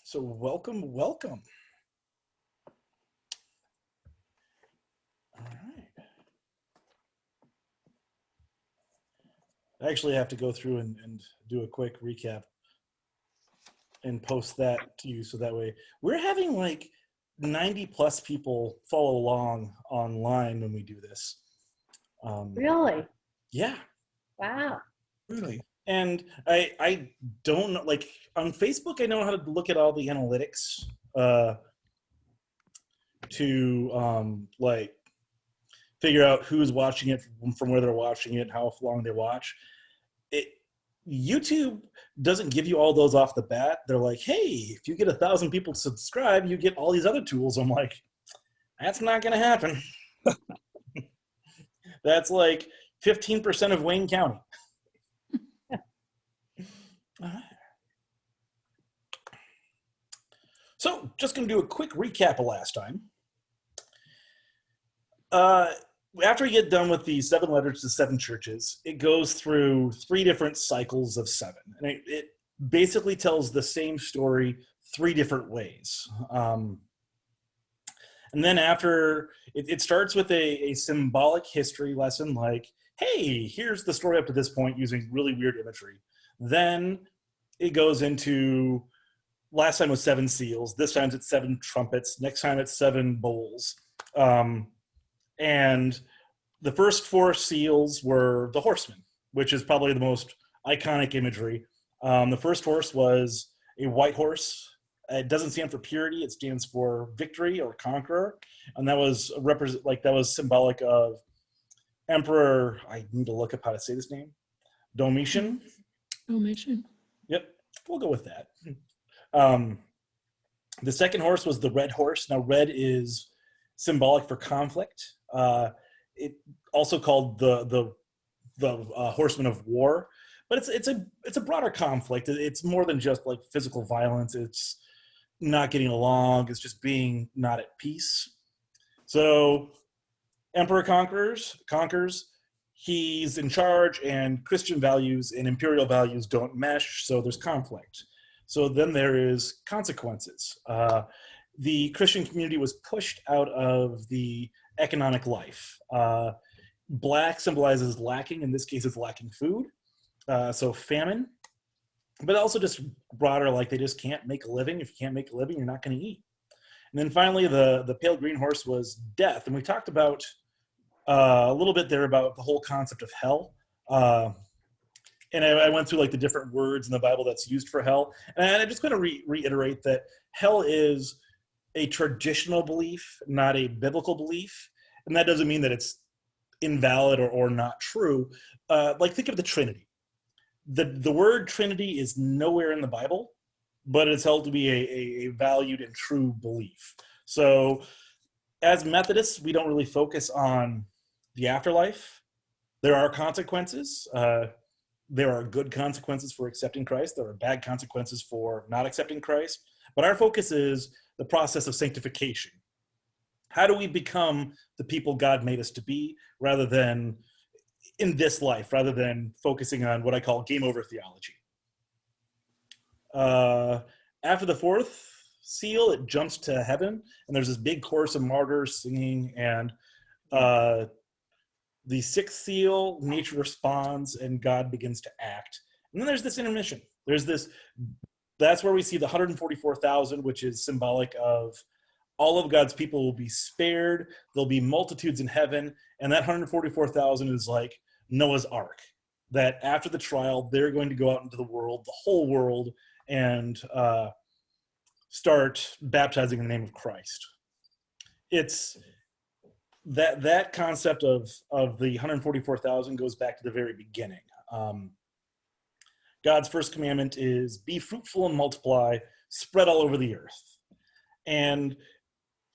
So welcome, welcome. All right. I actually have to go through and do a quick recap and post that to you so that way we're having like 90 plus people follow along online when we do this. Really? Yeah. Wow. Really. And I don't know, like on Facebook, I know how to look at all the analytics to like figure out who's watching it from where they're watching it, how long they watch. It YouTube doesn't give you all those off the bat. They're like, hey, if you get 1,000 people to subscribe, you get all these other tools. I'm like, that's not going to happen. That's like 15% of Wayne County. So, just going to do a quick recap of last time. After you get done with the 7 letters to 7 churches, it goes through 3 different cycles of 7. And it basically tells the same story 3 different ways. And then after, it starts with a symbolic history lesson like, hey, here's the story up to this point using really weird imagery. Then it goes into, last time was 7 seals, this time it's 7 trumpets, next time it's 7 bowls. And the first 4 seals were the horsemen, which is probably the most iconic imagery. The first horse was a white horse. It doesn't stand for purity; it stands for victory or conqueror, and that was that was symbolic of Emperor. I need to look up how to say this name. Domitian. Domitian. Yep, we'll go with that. The second horse was the red horse. Now, red is symbolic for conflict. It also called the horseman of war, but it's a broader conflict. It's more than just like physical violence. It's not getting along. It's just being not at peace. So, emperor conquers. He's in charge, and Christian values and imperial values don't mesh. So there's conflict. So then there is consequences. The Christian community was pushed out of the economic life. Black symbolizes lacking. In this case, it's lacking food. So famine, but also just broader, like they just can't make a living. If you can't make a living, you're not going to eat. And then finally, the pale green horse was death. And we talked about a little bit there about the whole concept of hell. And I went through like the different words in the Bible that's used for hell. And I'm just going to reiterate that hell is a traditional belief, not a biblical belief. And that doesn't mean that it's invalid or not true. Like think of the Trinity. The word Trinity is nowhere in the Bible, but it's held to be a valued and true belief. So as Methodists, we don't really focus on the afterlife. There are consequences. There are good consequences for accepting Christ. There are bad consequences for not accepting Christ. But our focus is the process of sanctification. How do we become the people God made us to be rather than in this life, rather than focusing on what I call game over theology? After the 4th seal, it jumps to heaven, and there's this big chorus of martyrs singing, and the 6th seal, nature responds, and God begins to act. And then there's this intermission. That's where we see the 144,000, which is symbolic of all of God's people will be spared. There'll be multitudes in heaven. And that 144,000 is like Noah's Ark, that after the trial, they're going to go out into the world, the whole world, and start baptizing in the name of Christ. It's that concept of the 144,000 goes back to the very beginning. God's first commandment is be fruitful and multiply, spread all over the earth. And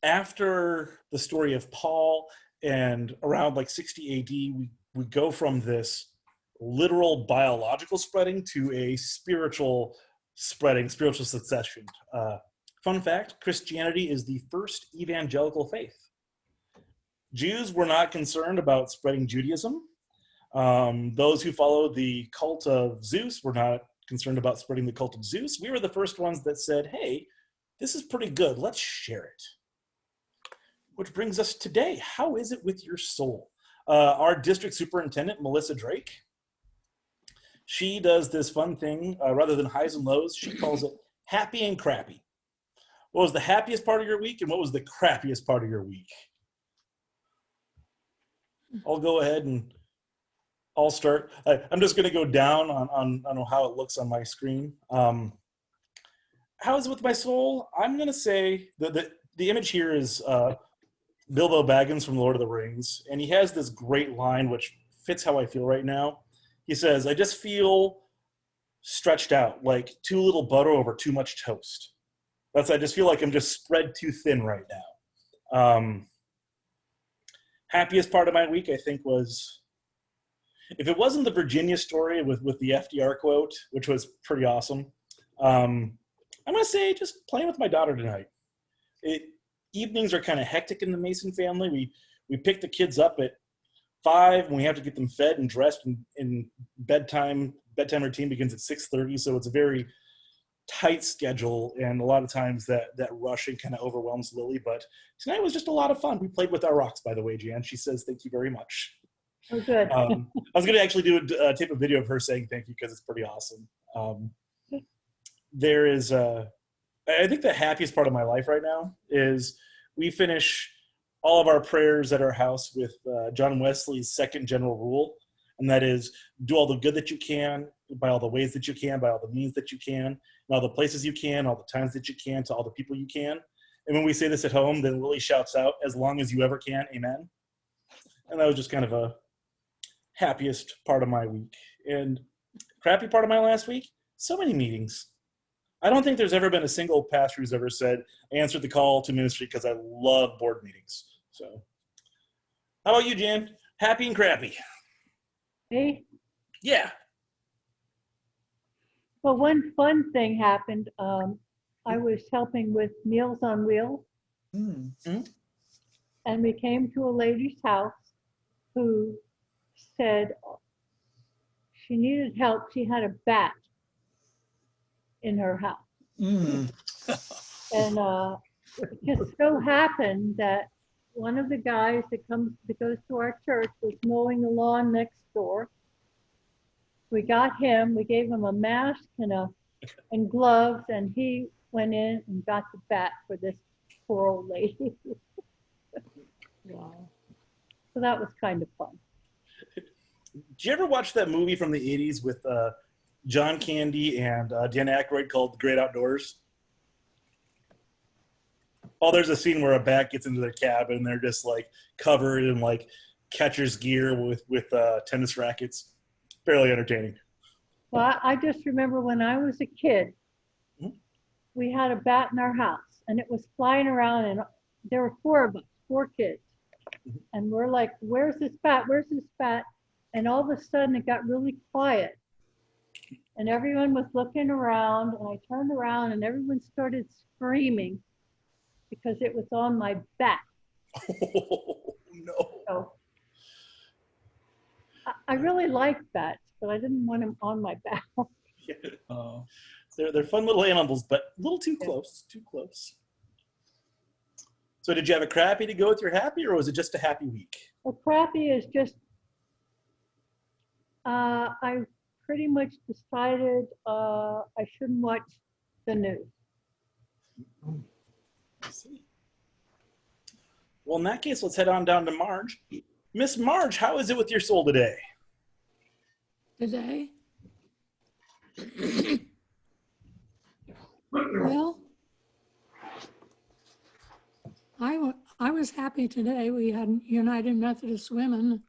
after the story of Paul and around like 60 AD, we go from this literal biological spreading to a spiritual spreading, spiritual succession. Fun fact, Christianity is the first evangelical faith. Jews were not concerned about spreading Judaism. Those who followed the cult of Zeus were not concerned about spreading the cult of Zeus. We were the first ones that said, hey, This is pretty good. Let's share it. Which brings us today. How is it with your soul? Our district superintendent, Melissa Drake, she does this fun thing. Rather than highs and lows, she calls it happy and crappy. What was the happiest part of your week and what was the crappiest part of your week? I'll go ahead and I'll start. I'm just going to go down on how it looks on my screen. How is it with my soul? I'm going to say that the image here is Bilbo Baggins from Lord of the Rings, and he has this great line which fits how I feel right now. He says, I just feel stretched out, like too little butter over too much toast. I just feel like I'm just spread too thin right now. Happiest part of my week, I think, was, if it wasn't the Virginia story with the FDR quote, which was pretty awesome, I'm going to say just playing with my daughter tonight. Evenings are kind of hectic in the Mason family. We pick the kids up at 5 and we have to get them fed and dressed, and bedtime routine begins at 6:30. So it's a very tight schedule, and a lot of times that rushing kind of overwhelms Lily. But tonight was just a lot of fun. We played with our rocks, by the way, Jan. She says thank you very much. Oh, good. I was going to actually do tape a video of her saying thank you because it's pretty awesome. There is I think the happiest part of my life right now is we finish all of our prayers at our house with John Wesley's second general rule, and that is do all the good that you can, by all the ways that you can, by all the means that you can, and all the places you can, all the times that you can, to all the people you can. And when we say this at home, then Lily shouts out, as long as you ever can, amen. And that was just kind of a happiest part of my week. And crappy part of my last week, so many meetings. I don't think there's ever been a single pastor who's ever said, I answered the call to ministry because I love board meetings. So how about you, Jan? Happy and crappy? Me? Yeah. Well, one fun thing happened. I was helping with Meals on Wheels, Mm. and we came to a lady's house who said she needed help. She had a bat in her house. Mm. And it just so happened that one of the guys that goes to our church was mowing the lawn next door. We got him, we gave him a mask and gloves, and he went in and got the bat for this poor old lady. Wow. So that was kind of fun. Did you ever watch that movie from the 80s with John Candy and Dan Aykroyd called The Great Outdoors? Oh, there's a scene where a bat gets into their cabin and they're just like covered in like catcher's gear with tennis rackets. Fairly entertaining. Well, I just remember when I was a kid, we had a bat in our house, and it was flying around, and there were 4 of us, 4 kids. And we're like, where's this bat? Where's this bat? And all of a sudden it got really quiet. And everyone was looking around, and I turned around and everyone started screaming because it was on my back. Oh, no. So I really liked bats, but I didn't want him on my back. Oh. They're fun little animals, but a little too close. Too close. So did you have a crappy to go with your happy, or was it just a happy week? Well, crappy is just, I pretty much decided I shouldn't watch the news. I see. Well, in that case, let's head on down to Marge. Miss Marge, how is it with your soul today? Today? Well, I was happy today. We had United Methodist Women,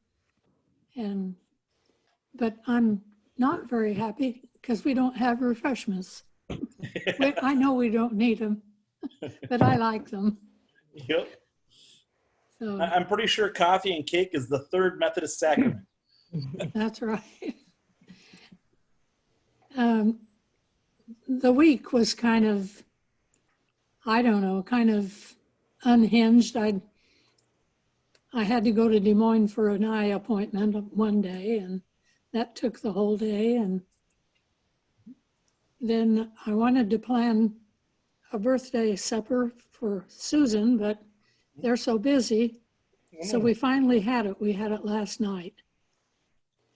but I'm not very happy because we don't have refreshments. I know we don't need them, but I like them. Yep. So I'm pretty sure coffee and cake is the 3rd Methodist sacrament. that's right. The week was kind of, I don't know, kind of unhinged. I had to go to Des Moines for an eye appointment one day, and that took the whole day. And then I wanted to plan a birthday supper for Susan, but they're so busy. So we finally had it. We had it last night.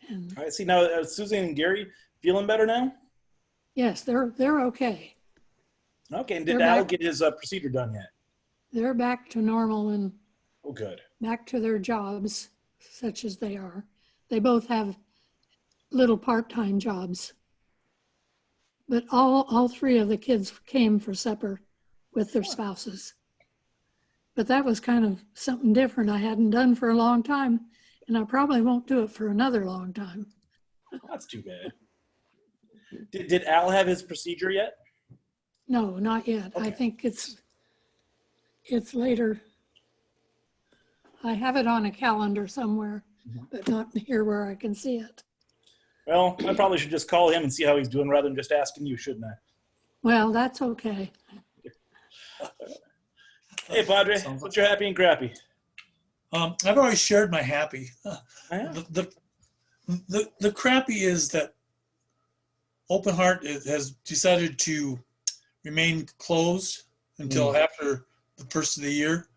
And All right, see now, Susan and Gary feeling better now? yes, they're okay. Okay, and did They're Al back. get his procedure done yet? They're back to normal and Oh, good. back to their jobs, such as they are. They both have little part-time jobs. But all three of the kids came for supper with their spouses. But that was kind of something different I hadn't done for a long time, and I probably won't do it for another long time. That's too bad. Did Al have his procedure yet? No, not yet. I Okay. think it's later. I have it on a calendar somewhere, but not here where I can see it. Well, I probably should just call him and see how he's doing rather than just asking you, shouldn't I? Well, that's okay. Hey, Padre, Sounds what's your happy and crappy? I've already shared my happy. Yeah. The crappy is that Open Heart has decided to remain closed until after the first of the year.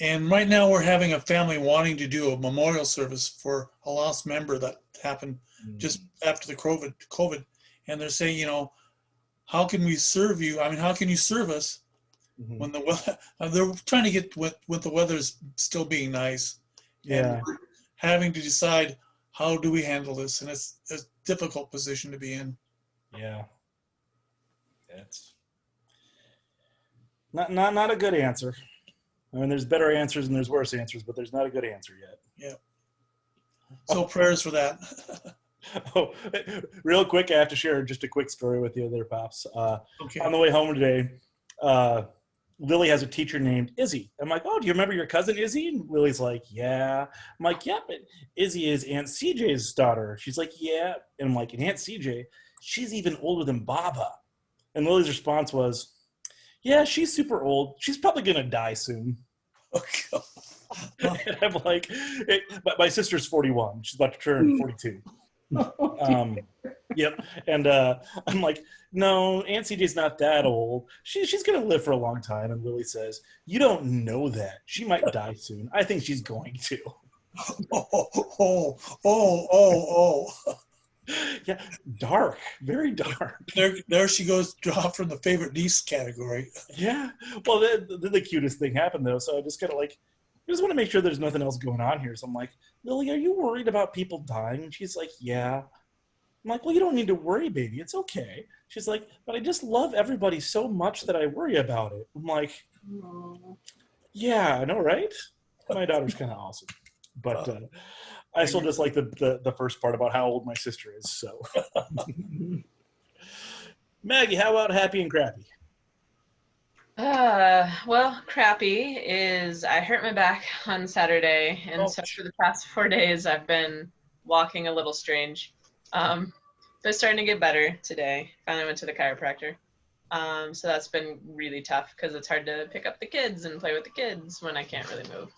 And right now we're having a family wanting to do a memorial service for a lost member that happened just after the COVID. And they're saying, you know, how can we serve you? I mean, how can you serve us when the weather, they're trying to get with the weather's still being nice. Yeah. And we're having to decide, how do we handle this? And it's a difficult position to be in. Yeah. It's not a good answer. I mean, there's better answers and there's worse answers, but there's not a good answer yet. Yeah. So prayers for that. Oh, real quick, I have to share just a quick story with you there, Pops. Okay. On the way home today, Lily has a teacher named Izzy. I'm like, oh, do you remember your cousin Izzy? And Lily's like, yeah. I'm like, yeah, but Izzy is Aunt CJ's daughter. She's like, yeah. And I'm like, and Aunt CJ, she's even older than Baba. And Lily's response was, yeah, she's super old. She's probably going to die soon. Okay. And I'm like, my sister's 41. She's about to turn 42. Yep. And I'm like, no, Aunt CJ's not that old. She's going to live for a long time. And Lily says, you don't know that. She might die soon. I think she's going to. Oh. Yeah, dark, very dark. There she goes, drop from the favorite niece category. Yeah. Well, then the cutest thing happened, though. So I just kind of like, I just want to make sure there's nothing else going on here. So I'm like, Lily, are you worried about people dying? And she's like, yeah. I'm like, well, you don't need to worry, baby. It's okay. She's like, but I just love everybody so much that I worry about it. I'm like, yeah, I know, right? My daughter's kind of awesome. But I still just like the first part about how old my sister is. So, Maggie, how about happy and crappy? Well, crappy is I hurt my back on Saturday, and so for the past 4 days I've been walking a little strange. But it's starting to get better today. Finally went to the chiropractor. So that's been really tough because it's hard to pick up the kids and play with the kids when I can't really move.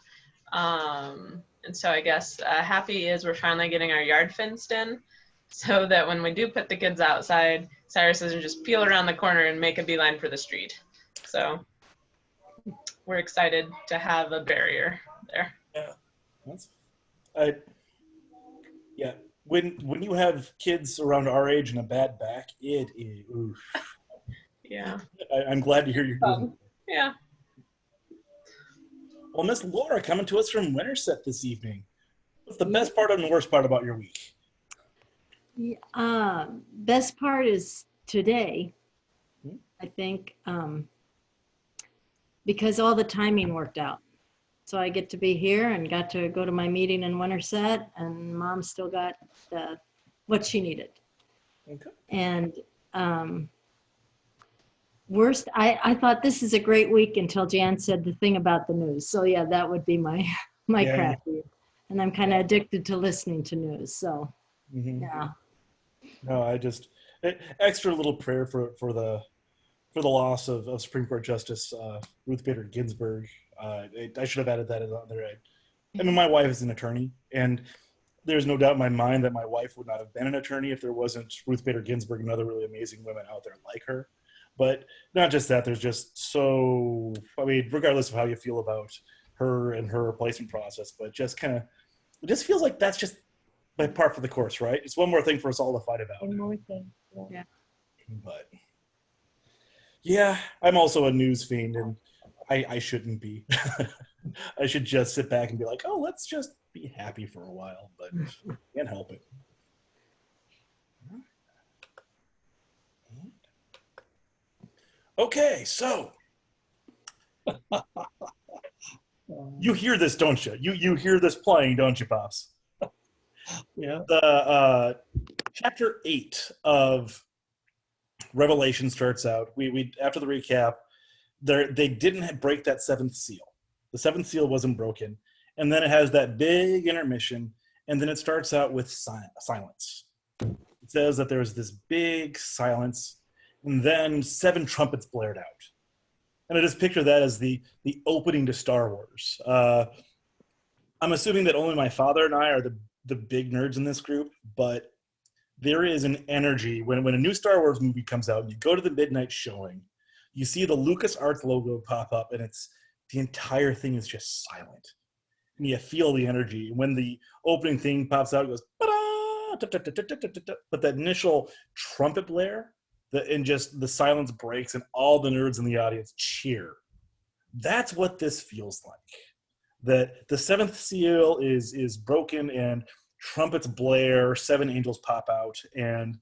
And so I guess happy is we're finally getting our yard fenced in so that when we do put the kids outside, Cyrus doesn't just peel around the corner and make a beeline for the street. So we're excited to have a barrier there. Yeah. When you have kids around our age and a bad back, it is. Oof. Yeah. I'm glad to hear you're doing. Yeah. Well, Miss Laura coming to us from Winterset this evening. What's the best part and the worst part about your week? Best part is today, I think, because all the timing worked out. So I get to be here and got to go to my meeting in Winterset, and Mom still got what she needed. Okay. And worst, I thought this is a great week until Jan said the thing about the news. So yeah, that would be my crappy. And I'm kind of addicted to listening to news. So yeah. No, I just extra little prayer for the loss of Supreme Court Justice Ruth Bader Ginsburg. I should have added that on there. I mean, my wife is an attorney, and there's no doubt in my mind that my wife would not have been an attorney if there wasn't Ruth Bader Ginsburg and other really amazing women out there like her. But not just that, there's just so, I mean, regardless of how you feel about her and her replacement process, but just kind of, it just feels like that's just by par for the course, right? It's one more thing for us all to fight about. One more thing. Yeah. But yeah, I'm also a news fiend, and I shouldn't be. I should just sit back and be like, oh, let's just be happy for a while, but can't help it. Okay, so you hear this, don't you? You hear this playing, don't you, Pops? Yeah. The chapter 8 of Revelation starts out. We after the recap, they didn't break that seventh seal. The seventh seal wasn't broken, and then it has that big intermission, and then it starts out with silence. It says that there's this big silence, and then 7 trumpets blared out. And I just picture that as the opening to Star Wars. I'm assuming that only my father and I are the big nerds in this group, but there is an energy when a new Star Wars movie comes out, and you go to the midnight showing, you see the LucasArts logo pop up, and the entire thing is just silent. And you feel the energy. When the opening thing pops out, it goes, but that initial trumpet blare, and just the silence breaks, and all the nerds in the audience cheer. That's what this feels like. That the seventh seal is broken, and trumpets blare, 7 angels pop out, and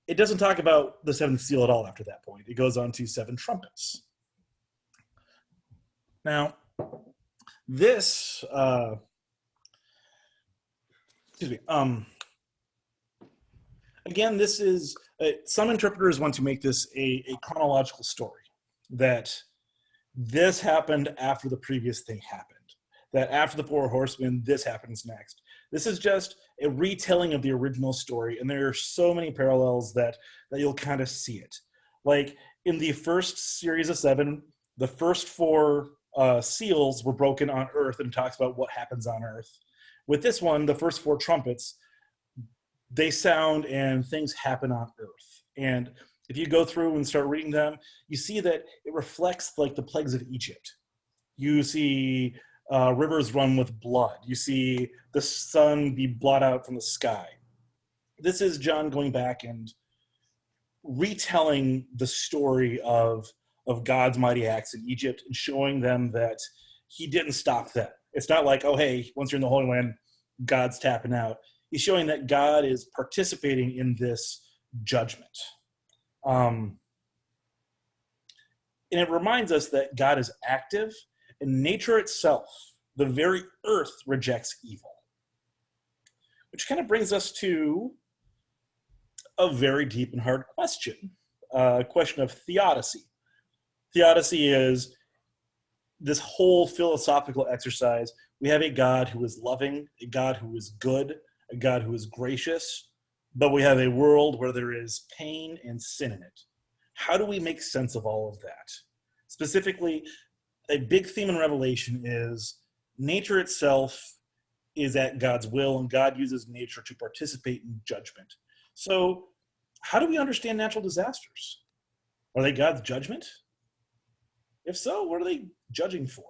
it doesn't talk about the seventh seal at all after that point. It goes on to 7 trumpets. Now, this, again, this is, some interpreters want to make this a chronological story, that this happened after the previous thing happened, that after the 4 horsemen, this happens next. This is just a retelling of the original story, and there are so many parallels that you'll kind of see it. Like in the first series of 7, the first 4 seals were broken on Earth, and talks about what happens on Earth. With this one, the first 4 trumpets, they sound and things happen on Earth. And if you go through and start reading them, you see that it reflects like the plagues of Egypt. You see rivers run with blood. You see the sun be blotted out from the sky. This is John going back and retelling the story of God's mighty acts in Egypt, and showing them that he didn't stop them. It's not like, oh, hey, once you're in the Holy Land, God's tapping out. He's showing that God is participating in this judgment. And it reminds us that God is active, and nature itself, the very earth, rejects evil. Which kind of brings us to a very deep and hard question, a question of theodicy. Theodicy is this whole philosophical exercise. We have a God who is loving, a God who is good, a God who is gracious, but we have a world where there is pain and sin in it. How do we make sense of all of that? Specifically, a big theme in Revelation is nature itself is at God's will, and God uses nature to participate in judgment. So how do we understand natural disasters? Are they God's judgment? If so, what are they judging for?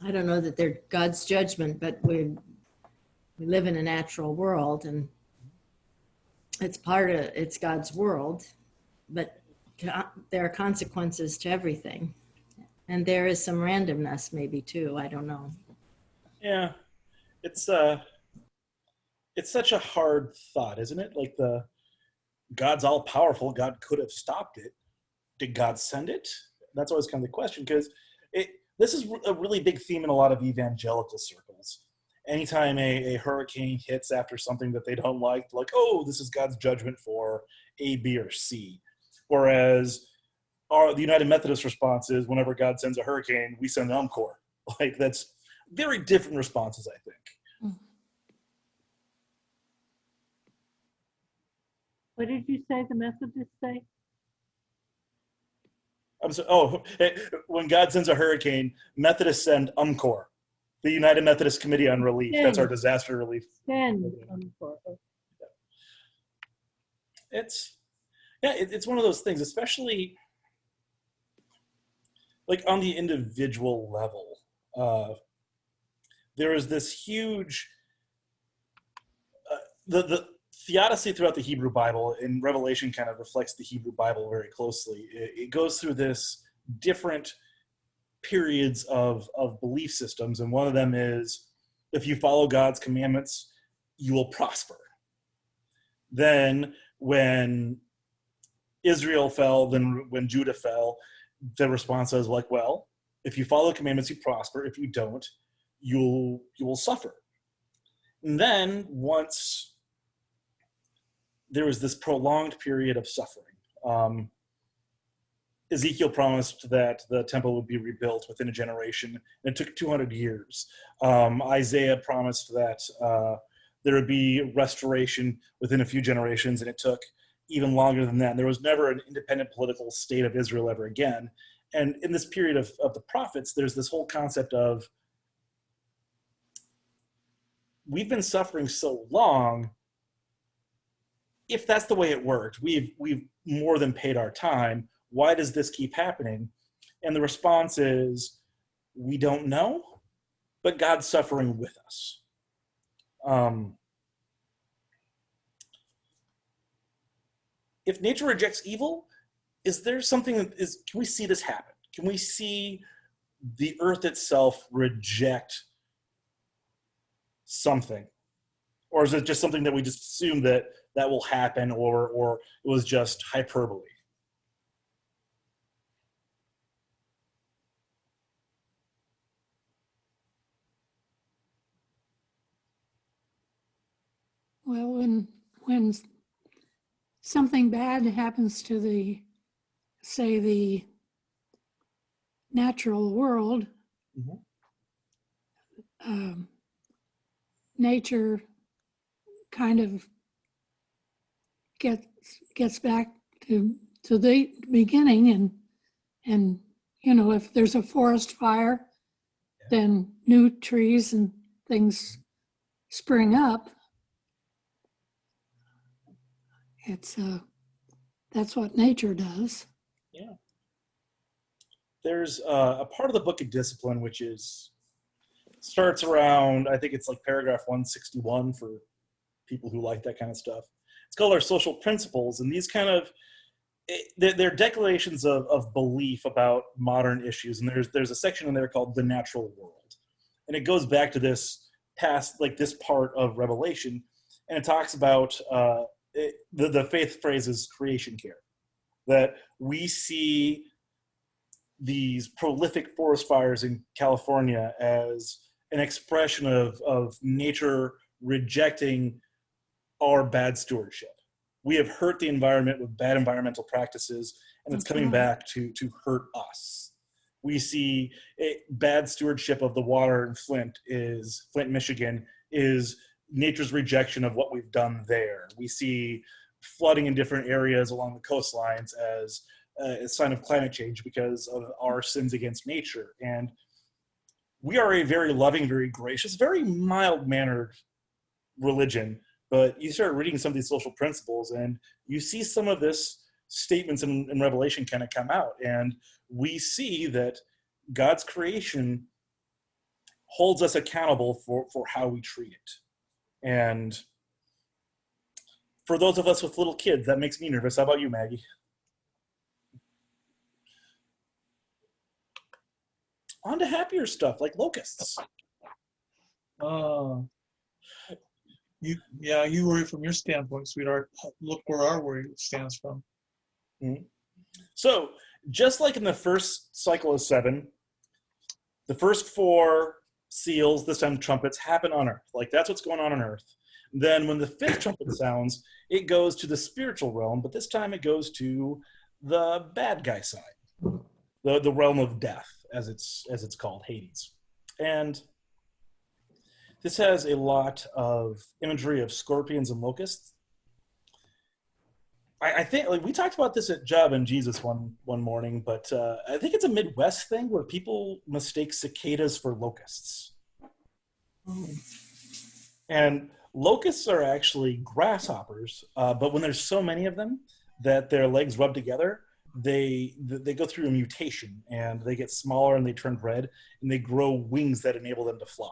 I don't know that they're God's judgment, but we live in a natural world, and it's God's world, but there are consequences to everything. And there is some randomness maybe too. I don't know. Yeah, it's such a hard thought, isn't it? Like God's all powerful. God could have stopped it. Did God send it? That's always kind of the question, because this is a really big theme in a lot of evangelical circles. Anytime a hurricane hits after something that they don't like, oh, this is God's judgment for A, B, or C. Whereas the United Methodist response is, whenever God sends a hurricane, we send Encore. Like, that's very different responses, I think. What did you say the Methodists say? When God sends a hurricane, Methodists send UMCOR, the United Methodist Committee on Relief. That's our disaster relief. It's one of those things, especially like on the individual level. There is this huge the theodicy throughout the Hebrew Bible, and Revelation kind of reflects the Hebrew Bible very closely. It goes through this different periods of belief systems, and one of them is, if you follow God's commandments, you will prosper. Then when Israel fell, then when Judah fell, the response is like, well, if you follow the commandments, you prosper. If you don't, you will suffer. And then once there was this prolonged period of suffering, Ezekiel promised that the temple would be rebuilt within a generation, and it took 200 years. Isaiah promised that there would be restoration within a few generations, and it took even longer than that. And there was never an independent political state of Israel ever again. And in this period of the prophets, there's this whole concept of, we've been suffering so long. If that's the way it worked, we've more than paid our time. Why does this keep happening? And the response is, we don't know, but God's suffering with us. If nature rejects evil, is there something can we see this happen? Can we see the earth itself reject something? Or is it just something that we just assume that will happen, or it was just hyperbole? Well, when something bad happens to the natural world, nature kind of gets back to the beginning, and if there's a forest fire, then new trees and things spring up. That's what nature does. Yeah. There's a part of the Book of Discipline which starts around, I think it's like paragraph 161 for people who like that kind of stuff. It's called Our Social Principles, and these kind of they're declarations of belief about modern issues. And there's a section in there called The Natural World, and it goes back to this part of Revelation, and it talks about the faith phrase is creation care, that we see these prolific forest fires in California as an expression of nature rejecting our bad stewardship. We have hurt the environment with bad environmental practices, and it's coming back to hurt us. We see bad stewardship of the water in Flint, Michigan, is nature's rejection of what we've done there. We see flooding in different areas along the coastlines as a sign of climate change because of our sins against nature. And we are a very loving, very gracious, very mild-mannered religion, but you start reading some of these social principles and you see some of this statements in Revelation kind of come out, and we see that God's creation holds us accountable for how we treat it. And for those of us with little kids, that makes me nervous. How about you, Maggie? On to happier stuff like locusts. You worry from your standpoint, sweetheart. Look where our worry stands from. Mm-hmm. So, just like in the first cycle of 7, the first 4 seals, this time trumpets, happen on Earth. Like, that's what's going on Earth. Then when the 5th trumpet sounds, it goes to the spiritual realm, but this time it goes to the bad guy side, the realm of death, as it's called, Hades. And this has a lot of imagery of scorpions and locusts. I think like we talked about this at Job and Jesus one morning, but I think it's a Midwest thing where people mistake cicadas for locusts. And locusts are actually grasshoppers, but when there's so many of them that their legs rub together, they go through a mutation and they get smaller and they turn red and they grow wings that enable them to fly.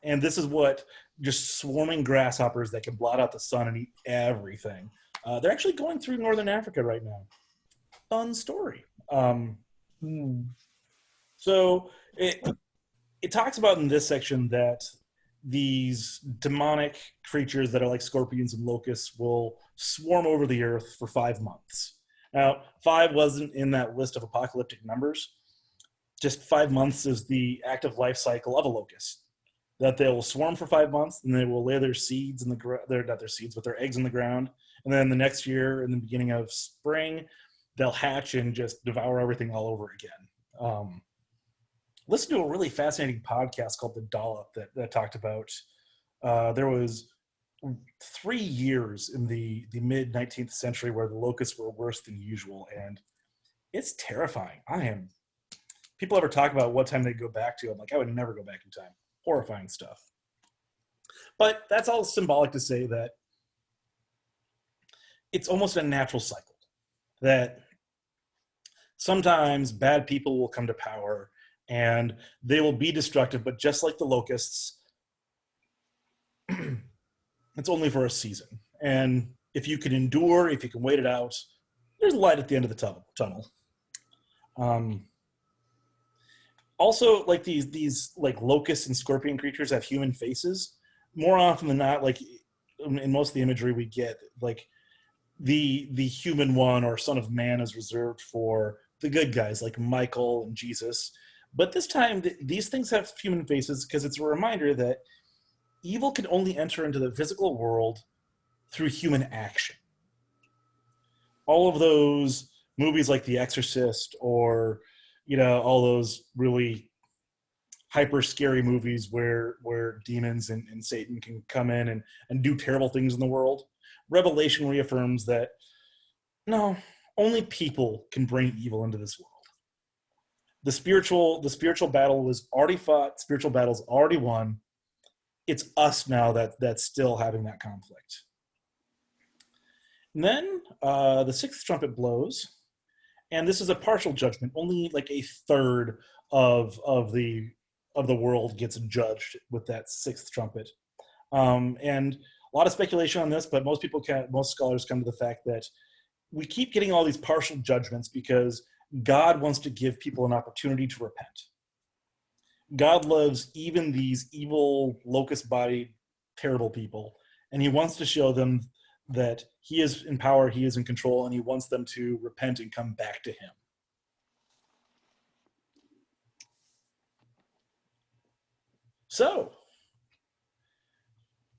And this is what just swarming grasshoppers that can blot out the sun and eat everything. They're actually going through northern Africa right now. Fun story. So it talks about in this section that these demonic creatures that are like scorpions and locusts will swarm over the earth for 5 months. Now, 5 wasn't in that list of apocalyptic numbers. Just 5 months is the active life cycle of a locust. That they will swarm for 5 months, and they will lay their seeds in the not their seeds, but their eggs in the ground. And then the next year, in the beginning of spring, they'll hatch and just devour everything all over again. Listen to a really fascinating podcast called The Dollop that talked about there was 3 years in the mid 19th century where the locusts were worse than usual, and it's terrifying. People ever talk about what time they go back to? I'm like, I would never go back in time. Horrifying stuff. But that's all symbolic to say that it's almost a natural cycle. That sometimes bad people will come to power and they will be destructive, but just like the locusts, it's only for a season. And if you can endure, if you can wait it out, there's light at the end of the tunnel. Also, like these like locust and scorpion creatures have human faces. More often than not, like in most of the imagery we get, like the human one or son of man is reserved for the good guys like Michael and Jesus. But this time, these things have human faces because it's a reminder that evil can only enter into the physical world through human action. All of those movies like The Exorcist or all those really hyper scary movies where demons and Satan can come in and do terrible things in the world. Revelation reaffirms that no, only people can bring evil into this world. The spiritual battle was already fought. Spiritual battle's already won. It's us now that's still having that conflict. And then the 6th trumpet blows. And this is a partial judgment. Only like a third of the world gets judged with that 6th trumpet. And a lot of speculation on this, but most scholars come to the fact that we keep getting all these partial judgments because God wants to give people an opportunity to repent. God loves even these evil, locust-bodied, terrible people, and he wants to show them that he is in power, he is in control, and he wants them to repent and come back to him. So,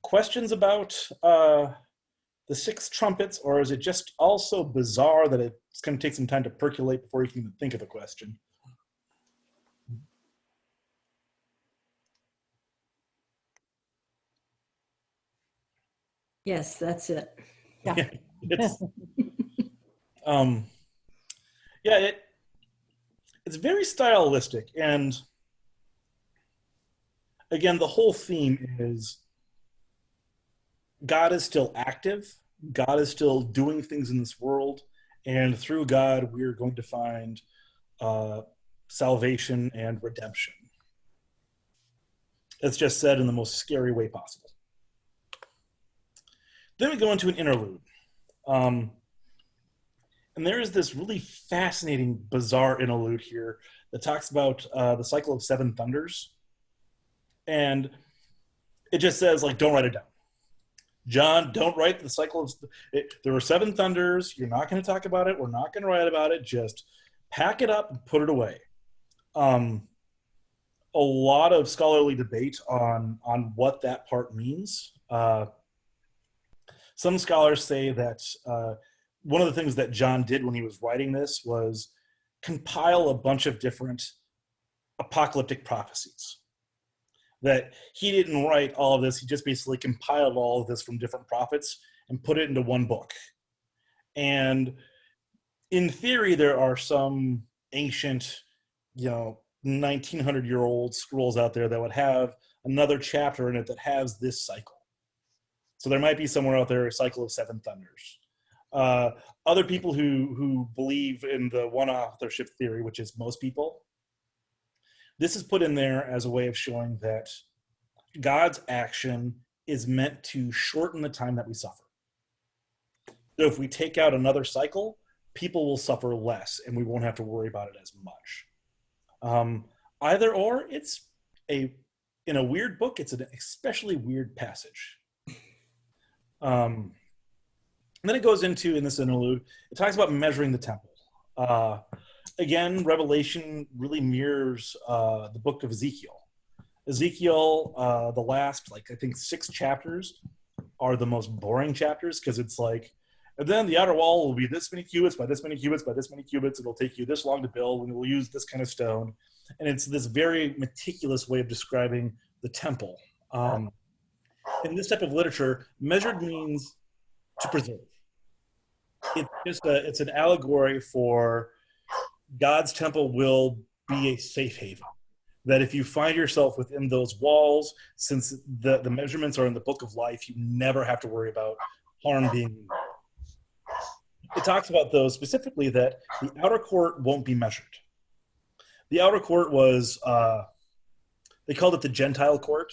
questions about the 6 trumpets, or is it just all so bizarre that it's going to take some time to percolate before you can even think of a question? Yes, that's it. Yeah. It's very stylistic, and again, the whole theme is God is still active, God is still doing things in this world, and through God we're going to find salvation and redemption. It's just said in the most scary way possible. Then we go into an interlude. And there is this really fascinating, bizarre interlude here that talks about the cycle of 7 thunders. And it just says, like, don't write it down. John, don't write the cycle of... There were 7 thunders. You're not going to talk about it. We're not going to write about it. Just pack it up and put it away. A lot of scholarly debate on what that part means. Some scholars say that one of the things that John did when he was writing this was compile a bunch of different apocalyptic prophecies. That he didn't write all of this, he just basically compiled all of this from different prophets and put it into one book. And in theory, there are some ancient, 1900-year-old scrolls out there that would have another chapter in it that has this cycle. So there might be somewhere out there a cycle of 7 thunders. Other people who believe in the one authorship theory, which is most people, this is put in there as a way of showing that God's action is meant to shorten the time that we suffer. So if we take out another cycle, people will suffer less and we won't have to worry about it as much. Either or, in a weird book, it's an especially weird passage. And then it goes into, in this interlude, it talks about measuring the temple. Again, Revelation really mirrors the book of Ezekiel. Ezekiel, the last, I think 6 chapters are the most boring chapters because it's like, and then the outer wall will be this many cubits by this many cubits by this many cubits. It'll take you this long to build, and we'll use this kind of stone. And it's this very meticulous way of describing the temple. In this type of literature, measured means to preserve. It's an allegory for God's temple will be a safe haven. That if you find yourself within those walls, since the measurements are in the book of life, you never have to worry about harm being involved. It talks about, though, specifically that the outer court won't be measured. The outer court was, they called it the Gentile court.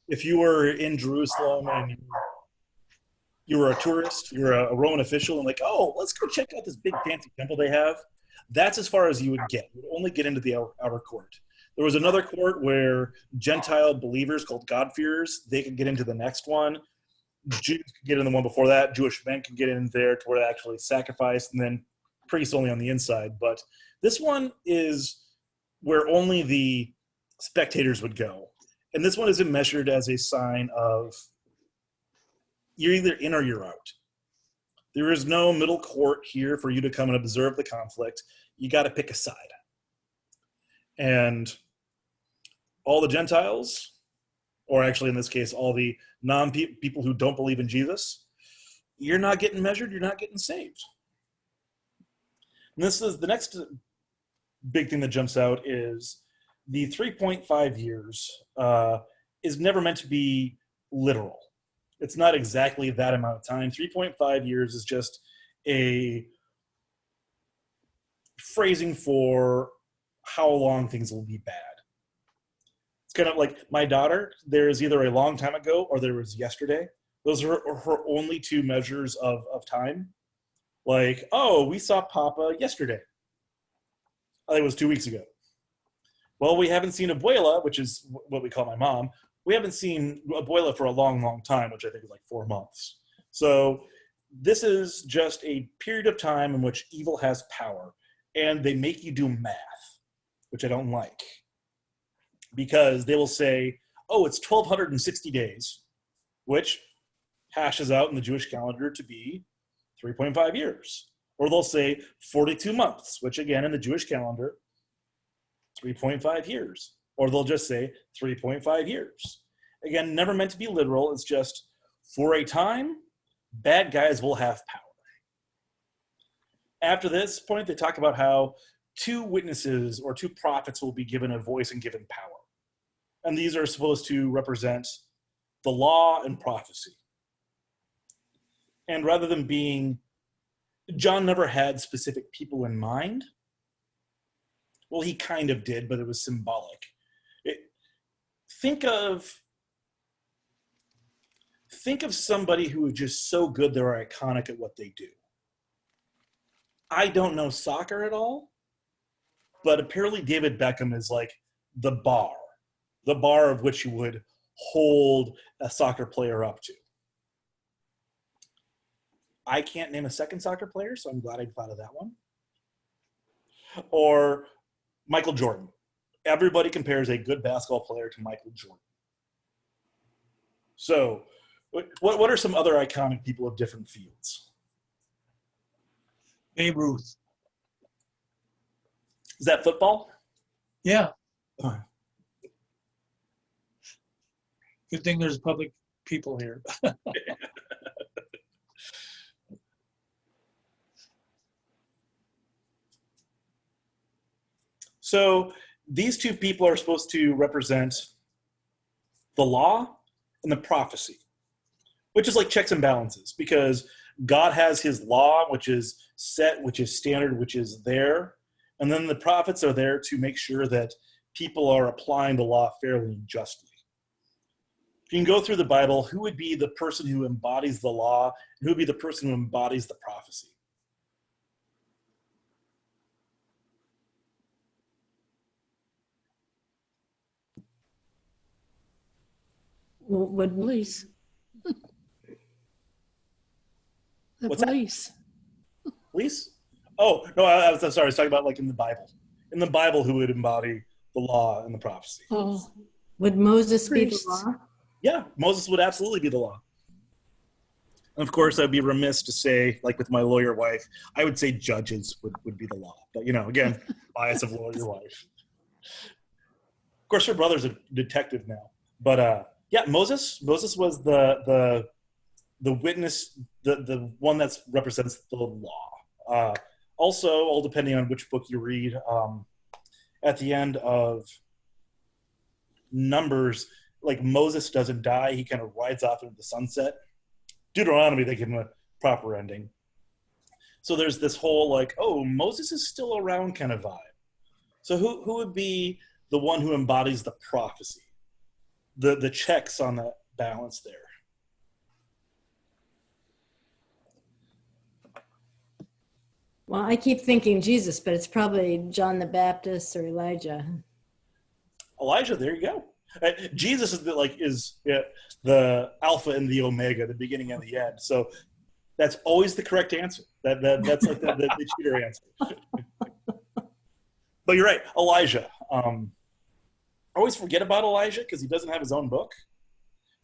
If you were in Jerusalem and you were a tourist, you're a Roman official, and like, oh, let's go check out this big fancy temple they have, that's as far as you would get. You would only get into the outer court. There was another court where Gentile believers called God-fearers, they could get into the next one. Jews could get in the one before that. Jewish men could get in there to where they actually sacrificed, and then priests only on the inside. But this one is where only the spectators would go. And this one isn't measured as a sign of you're either in or you're out. There is no middle court here for you to come and observe the conflict. You got to pick a side. And all the Gentiles, or actually in this case, all the people who don't believe in Jesus, you're not getting measured, you're not getting saved. And this is the next big thing that jumps out is the 3.5 years is never meant to be literal. It's not exactly that amount of time. 3.5 years is just a phrasing for how long things will be bad. It's kind of like my daughter, there is either a long time ago or there was yesterday. Those are her only 2 measures of time. Like, oh, we saw Papa yesterday. I think it was 2 weeks ago. Well, we haven't seen Abuela, which is what we call my mom. We haven't seen Abuela for a long, long time, which I think is like 4 months. So this is just a period of time in which evil has power. And they make you do math, which I don't like. Because they will say, oh, it's 1,260 days, which hashes out in the Jewish calendar to be 3.5 years. Or they'll say 42 months, which again in the Jewish calendar, 3.5 years. Or they'll just say 3.5 years. Again, never meant to be literal. It's just, for a time, bad guys will have power. After this point, they talk about how 2 witnesses or 2 prophets will be given a voice and given power. And these are supposed to represent the law and prophecy. And rather than being, John never had specific people in mind. Well, he kind of did, but it was symbolic. Think of somebody who is just so good they're iconic at what they do. I don't know soccer at all, but apparently David Beckham is like the bar of which you would hold a soccer player up to. I can't name a second soccer player, so I'm glad I thought of that one. Or Michael Jordan. Everybody compares a good basketball player to Michael Jordan. So what are some other iconic people of different fields? Babe Ruth. Is that football? Yeah. Good thing there's public people here. So these two people are supposed to represent the law and the prophecy, which is like checks and balances, because God has his law, which is set, which is standard, which is there. And then the prophets are there to make sure that people are applying the law fairly and justly. If you can go through the Bible, who would be the person who embodies the law, and who would be the person who embodies the prophecy? Would Police. The What's that? police. Police? Oh, no, I'm sorry. I was talking about like in the Bible. In the Bible, who would embody the law and the prophecy? Oh, would Moses be the Priests. law? Yeah, Moses would absolutely be the law. And of course, I'd be remiss to say, like with my lawyer wife, I would say judges would be the law. But, you know, again, bias of lawyer wife. Of course, her brother's a detective now. But, yeah, Moses was the witness, the one that represents the law. Also, all depending on which book you read, at the end of Numbers, like Moses doesn't die. He kind of rides off into the sunset. Deuteronomy, they give him a proper ending. So there's this whole like, oh, Moses is still around kind of vibe. So who would be the one who embodies the prophecy? The checks on that balance there. Well, I keep thinking Jesus, but it's probably John the Baptist or Elijah. Elijah, there you go. Jesus is the Alpha and the Omega, the beginning and the end. So that's always the correct answer. That's like the cheater answer. But you're right, Elijah. I always forget about Elijah because he doesn't have his own book.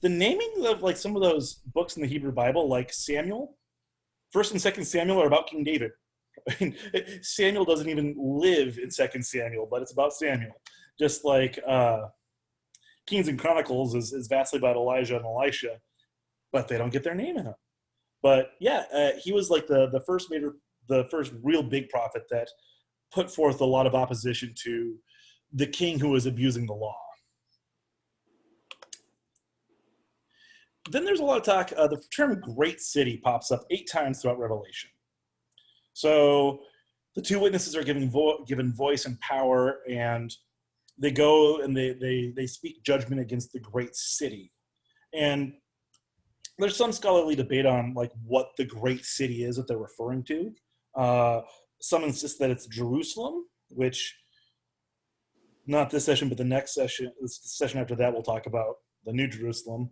The naming of like some of those books in the Hebrew Bible, like Samuel, 1st and 2nd Samuel, are about King David. I mean, Samuel doesn't even live in 2nd Samuel, but it's about Samuel. Just like Kings and Chronicles is vastly about Elijah and Elisha, but they don't get their name in it. But yeah, he was like the first real big prophet that put forth a lot of opposition to the king who was abusing the law. Then there's a lot of talk. The term great city pops up 8 times throughout Revelation. So the two witnesses are given voice and power, and they go and they speak judgment against the great city. And there's some scholarly debate on like what the great city is that they're referring to. Some insist that it's Jerusalem, which not this session, but the next session, the session after that, we'll talk about the New Jerusalem.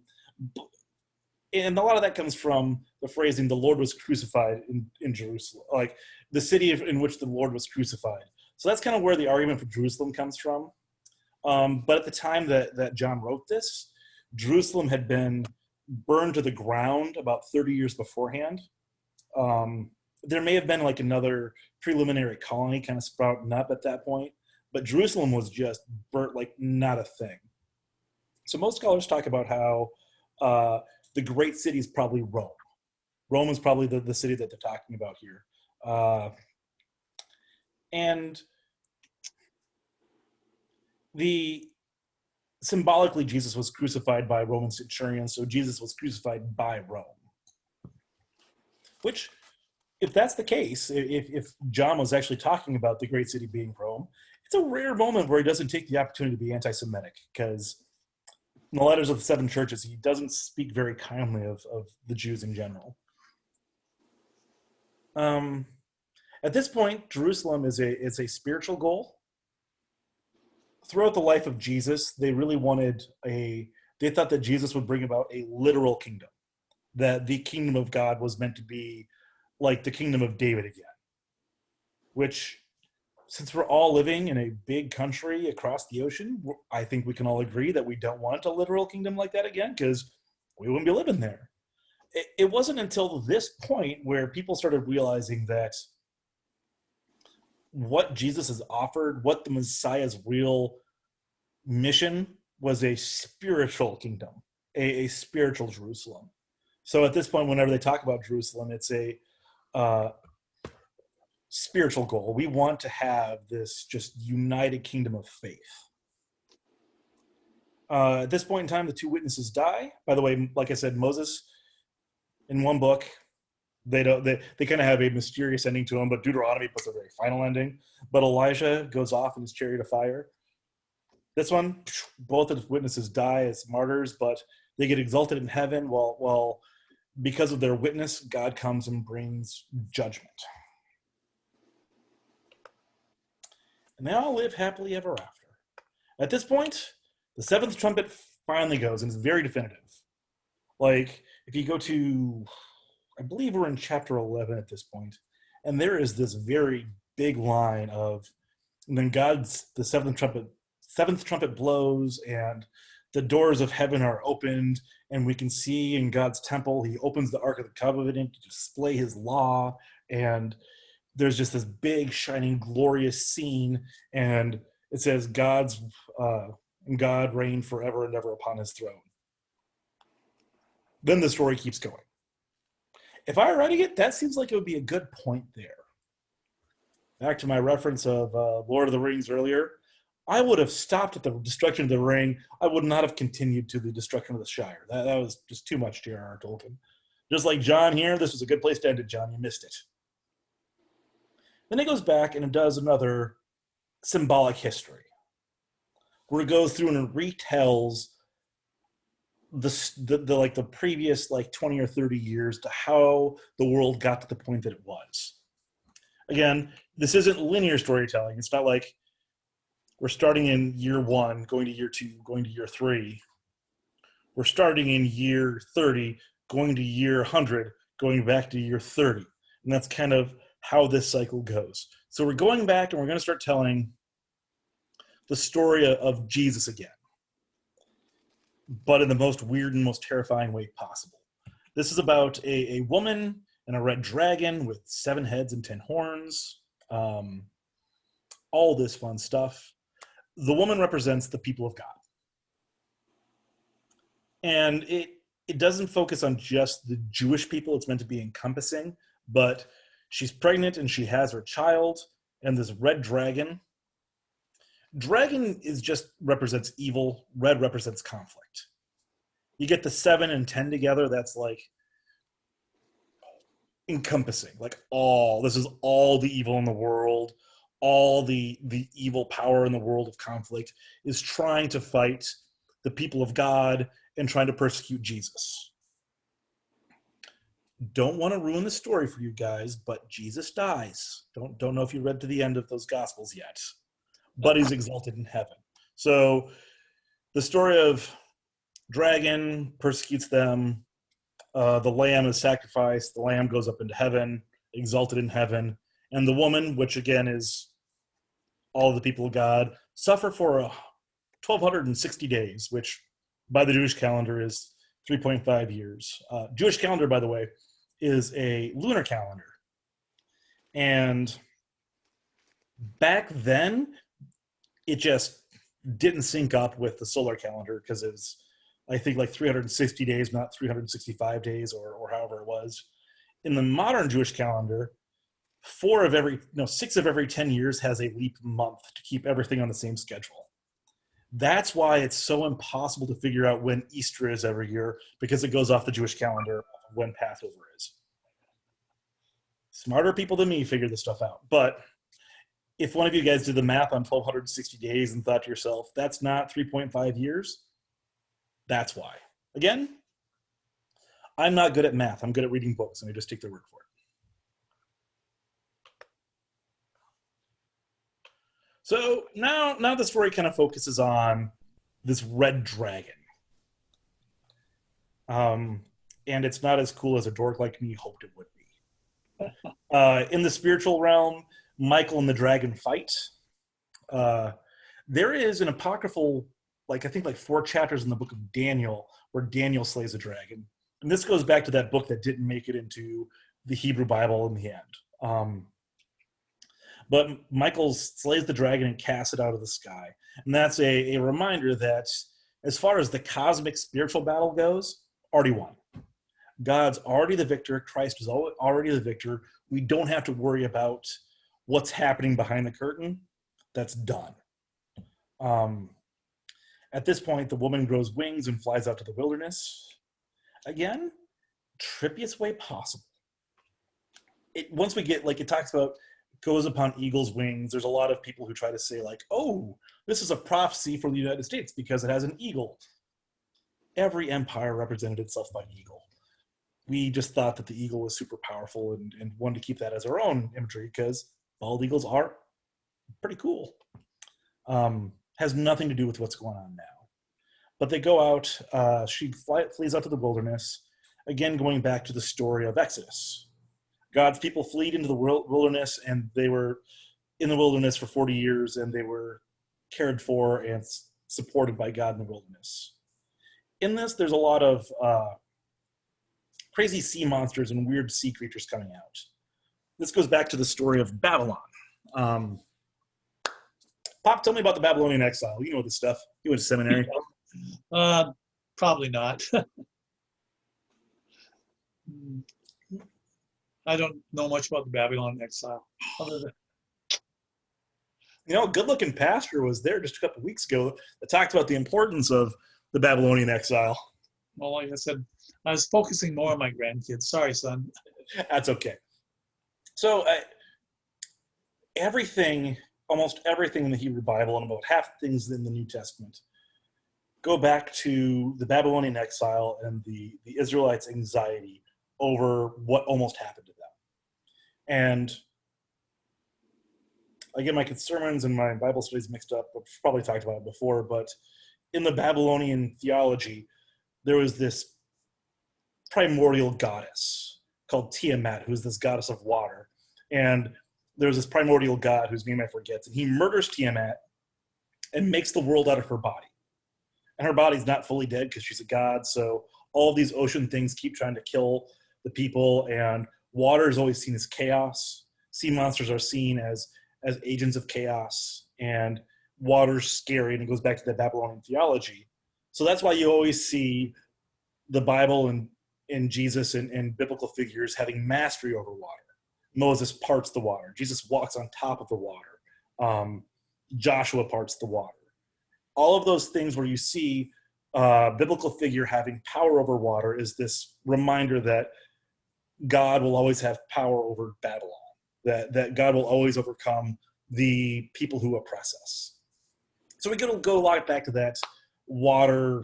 And a lot of that comes from the phrasing, the Lord was crucified in Jerusalem, like the city in which the Lord was crucified. So that's kind of where the argument for Jerusalem comes from. But at the time that John wrote this, Jerusalem had been burned to the ground about 30 years beforehand. There may have been like another preliminary colony kind of sprouting up at that point, but Jerusalem was just burnt like not a thing. So most scholars talk about how the great city is probably Rome. Rome is probably the city that they're talking about here. And symbolically, Jesus was crucified by Roman centurions, so Jesus was crucified by Rome. Which, if that's the case, if John was actually talking about the great city being Rome, it's a rare moment where he doesn't take the opportunity to be anti-Semitic, because in the letters of the 7 churches, he doesn't speak very kindly of the Jews in general. At this point, Jerusalem is a spiritual goal. Throughout the life of Jesus, they really they thought that Jesus would bring about a literal kingdom, that the kingdom of God was meant to be like the kingdom of David again, which, since we're all living in a big country across the ocean, I think we can all agree that we don't want a literal kingdom like that again, because we wouldn't be living there. It wasn't until this point where people started realizing that what Jesus has offered, what the Messiah's real mission was, a spiritual kingdom, a spiritual Jerusalem. So at this point, whenever they talk about Jerusalem, it's a spiritual goal. We want to have this just united kingdom of faith. At this point in time, the two witnesses die. By the way, like I said, Moses, in one book, they kind of have a mysterious ending to him, but Deuteronomy puts a very final ending. But Elijah goes off in his chariot of fire. This one, both of the witnesses die as martyrs, but they get exalted in heaven. While because of their witness, God comes and brings judgment. And they all live happily ever after. At this point, the seventh trumpet finally goes, and it's very definitive. Like, if you go to, I believe we're in chapter 11 at this point, and there is this very big line of, and then the seventh trumpet blows, and the doors of heaven are opened, and we can see in God's temple, he opens the Ark of the Covenant to display his law, and there's just this big, shining, glorious scene, and it says God reigned forever and ever upon his throne. Then the story keeps going. If I were writing it, that seems like it would be a good point there. Back to my reference of Lord of the Rings earlier, I would have stopped at the destruction of the ring. I would not have continued to the destruction of the Shire. That was just too much J.R.R. Tolkien. Just like John here, this was a good place to end it, John. You missed it. Then it goes back and it does another symbolic history, where it goes through and it retells the previous 20 or 30 years to how the world got to the point that it was. Again, this isn't linear storytelling. It's not like we're starting in year 1, going to year 2, going to year 3. We're starting in year 30, going to year 100, going back to year 30. And that's kind of how this cycle goes. So we're going back and we're going to start telling the story of Jesus again, but in the most weird and most terrifying way possible. This is about a woman and a red dragon with 7 heads and 10 horns. All this fun stuff. The woman represents the people of God. And it doesn't focus on just the Jewish people it's meant to be encompassing, but she's pregnant and she has her child, and this red dragon. Dragon represents evil. Red represents conflict. You get the 7 and 10 together, that's like encompassing, this is all the evil in the world, all the evil power in the world of conflict is trying to fight the people of God and trying to persecute Jesus. Don't want to ruin the story for you guys, but Jesus dies. Don't know if you read to the end of those Gospels yet, but he's exalted in heaven. So the story of dragon persecutes them. The lamb is sacrificed. The lamb goes up into heaven, exalted in heaven. And the woman, which again is all the people of God, suffer for 1,260 days, which by the Jewish calendar is 3.5 years. Jewish calendar, by the way, is a lunar calendar. And back then, it just didn't sync up with the solar calendar because it was, I think, 360 days, not 365 days or however it was. In the modern Jewish calendar, 6 of every 10 years has a leap month to keep everything on the same schedule. That's why it's so impossible to figure out when Easter is every year, because it goes off the Jewish calendar when Passover is. Smarter people than me figure this stuff out. But if one of you guys did the math on 1,260 days and thought to yourself, that's not 3.5 years, that's why. Again, I'm not good at math. I'm good at reading books, and I just take their word for it. So now the story kind of focuses on this red dragon. And it's not as cool as a dork like me hoped it would be. In the spiritual realm, Michael and the dragon fight. There is an apocryphal, I think 4 chapters in the book of Daniel where Daniel slays a dragon. And this goes back to that book that didn't make it into the Hebrew Bible in the end. But Michael slays the dragon and casts it out of the sky. And that's a reminder that as far as the cosmic spiritual battle goes, already won. God's already the victor. Christ is already the victor. We don't have to worry about what's happening behind the curtain, that's done. At this point, the woman grows wings and flies out to the wilderness. Again, trippiest way possible. Once we get, like, it talks about goes upon eagle's wings, there's a lot of people who try to say, like, oh, this is a prophecy for the United States because it has an eagle. Every empire represented itself by an eagle. We just thought that the eagle was super powerful and wanted to keep that as our own imagery because bald eagles are pretty cool. Has nothing to do with what's going on now. But they go out, she flees out to the wilderness, again going back to the story of Exodus. God's people fled into the wilderness, and they were in the wilderness for 40 years, and they were cared for and supported by God in the wilderness. In this, there's a lot of crazy sea monsters and weird sea creatures coming out. This goes back to the story of Babylon. Pop, tell me about the Babylonian exile. You know this stuff. You went to seminary. Probably not. I don't know much about the Babylon exile. Other than You know, a good-looking pastor was there just a couple weeks ago that talked about the importance of the Babylonian exile. well, like I said, I was focusing more on my grandkids. Sorry, son. That's okay. So almost everything in the Hebrew Bible and about half the things in the New Testament go back to the Babylonian exile and the Israelites' anxiety over what almost happened to them. And I get my sermons and my Bible studies mixed up. I've probably talked about it before, but in the Babylonian theology, there was this primordial goddess called Tiamat, who's this goddess of water. And there's this primordial god whose name I forget, and he murders Tiamat and makes the world out of her body. And her body's not fully dead because she's a god, so all of these ocean things keep trying to kill the people, and water is always seen as chaos. Sea monsters are seen as agents of chaos, and water's scary, and it goes back to the Babylonian theology. So that's why you always see the Bible and Jesus and biblical figures having mastery over water. Moses parts the water. Jesus walks on top of the water. Joshua parts the water. All of those things where you see a biblical figure having power over water is this reminder that God will always have power over Babylon, that God will always overcome the people who oppress us. So we're going to go a lot back to that water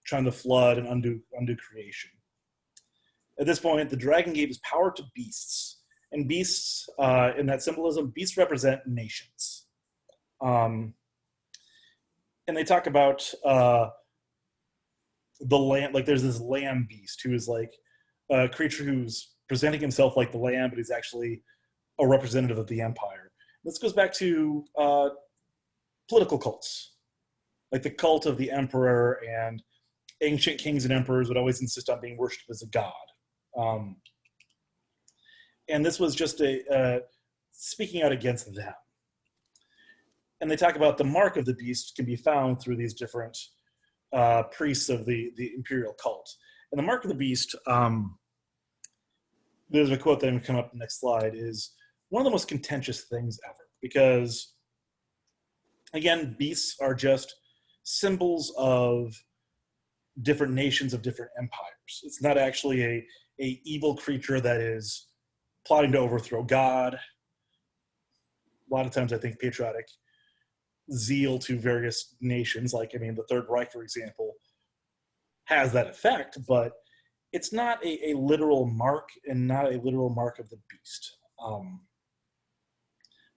trying to flood and undo creation. At this point, the dragon gave his power to beasts. And beasts, in that symbolism, beasts represent nations. And they talk about the lamb, like there's this lamb beast who is like a creature who's presenting himself like the lamb, but he's actually a representative of the empire. This goes back to political cults, like the cult of the emperor, and ancient kings and emperors would always insist on being worshipped as a god. And this was just speaking out against them. And they talk about the mark of the beast can be found through these different priests of the imperial cult. And the mark of the beast, there's a quote that I'm going to come up in the next slide, is one of the most contentious things ever. Because, again, beasts are just symbols of different nations, of different empires. It's not actually a evil creature that is plotting to overthrow God. A lot of times I think patriotic zeal to various nations, like, I mean, the Third Reich, for example, has that effect, but it's not a literal mark, and not a literal mark of the beast.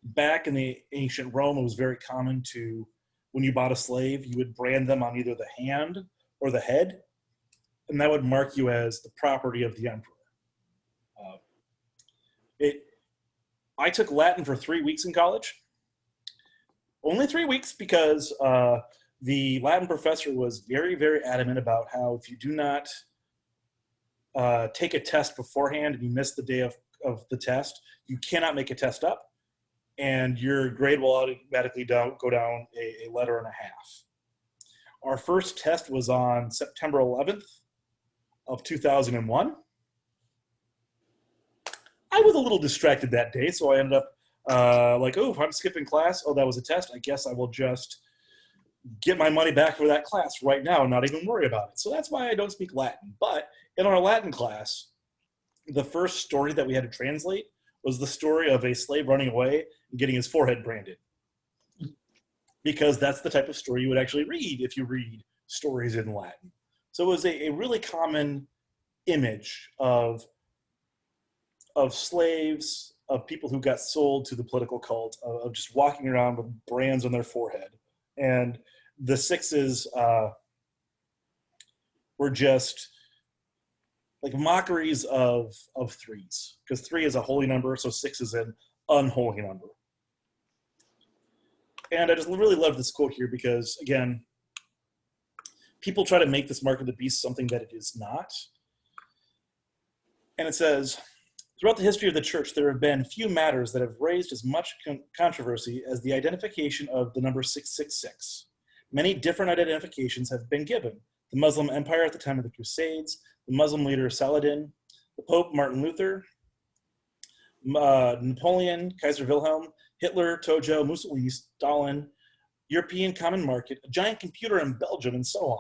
Back in the ancient Rome, it was very common to, when you bought a slave, you would brand them on either the hand or the head, and that would mark you as the property of the emperor. I took Latin for 3 weeks in college. Only 3 weeks, because the Latin professor was very, very adamant about how if you do not take a test beforehand and you miss the day of the test, you cannot make a test up, and your grade will automatically go down a letter and a half. Our first test was on September 11th of 2001. I was a little distracted that day, so I ended up Like, oh, if I'm skipping class, oh, that was a test. I guess I will just get my money back for that class right now and not even worry about it. So that's why I don't speak Latin. But in our Latin class, the first story that we had to translate was the story of a slave running away and getting his forehead branded. Because that's the type of story you would actually read if you read stories in Latin. So it was a really common image of slaves, of people who got sold to the political cult, of just walking around with brands on their forehead. And the sixes were just like mockeries of threes, because 3 is a holy number, so 6 is an unholy number. And I just really love this quote here because, again, people try to make this mark of the beast something that it is not. And it says, throughout the history of the church, there have been few matters that have raised as much controversy as the identification of the number 666. Many different identifications have been given. The Muslim Empire at the time of the Crusades, the Muslim leader Saladin, the Pope Martin Luther, Napoleon, Kaiser Wilhelm, Hitler, Tojo, Mussolini, Stalin, European Common Market, a giant computer in Belgium, and so on.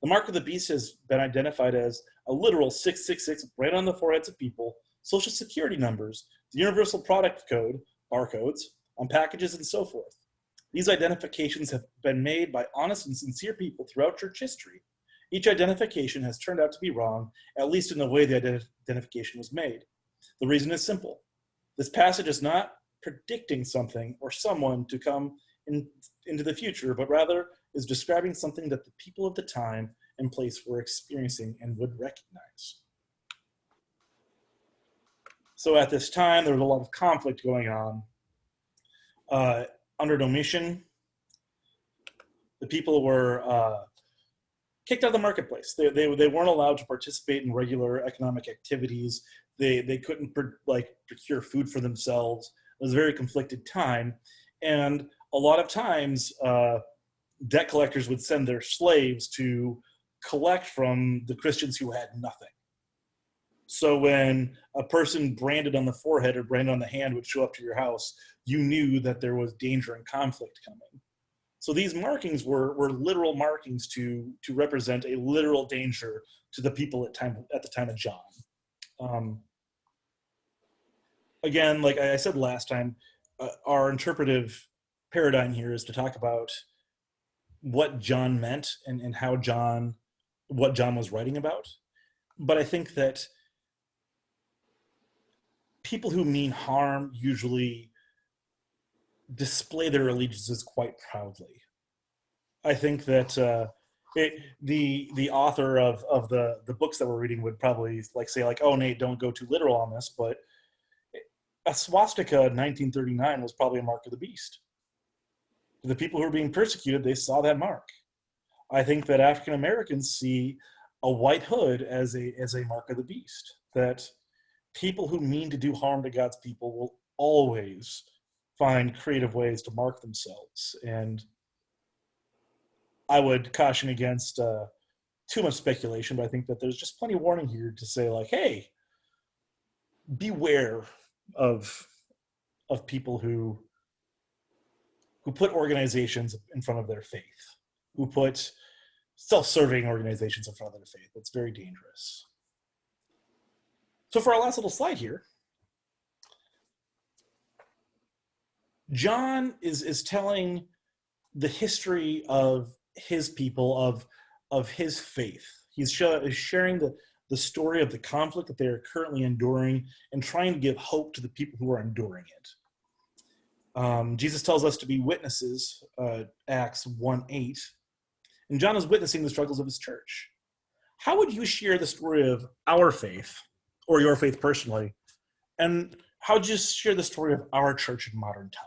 The mark of the beast has been identified as a literal 666 branded on the foreheads of people, social security numbers, the universal product code, barcodes, on packages, and so forth. These identifications have been made by honest and sincere people throughout church history. Each identification has turned out to be wrong, at least in the way the identification was made. The reason is simple. This passage is not predicting something or someone to come into the future, but rather is describing something that the people of the time and place were experiencing and would recognize. So at this time, there was a lot of conflict going on. Under Domitian, the people were kicked out of the marketplace. They weren't allowed to participate in regular economic activities. They couldn't procure food for themselves. It was a very conflicted time. And a lot of times, debt collectors would send their slaves to collect from the Christians who had nothing. So when a person branded on the forehead or branded on the hand would show up to your house, you knew that there was danger and conflict coming. So these markings were literal markings to represent a literal danger to the people at the time of John. Again, like I said last time, our interpretive paradigm here is to talk about what John meant and what John was writing about. But I think that people who mean harm usually display their allegiances quite proudly. I think that the author of the books that we're reading would probably say, oh, Nate, don't go too literal on this, but a swastika in 1939 was probably a mark of the beast. The people who were being persecuted, they saw that mark. I think that African Americans see a white hood as a mark of the beast, that people who mean to do harm to God's people will always find creative ways to mark themselves. And I would caution against too much speculation, but I think that there's just plenty of warning here to say, hey, beware of people who put organizations in front of their faith, who put self-serving organizations in front of their faith. It's very dangerous. So for our last little slide here, John is telling the history of his people, of his faith. He's sharing the story of the conflict that they are currently enduring and trying to give hope to the people who are enduring it. Jesus tells us to be witnesses, Acts 1:8, and John is witnessing the struggles of his church. How would you share the story of our faith, or your faith personally, and how would you share the story of our church in modern times?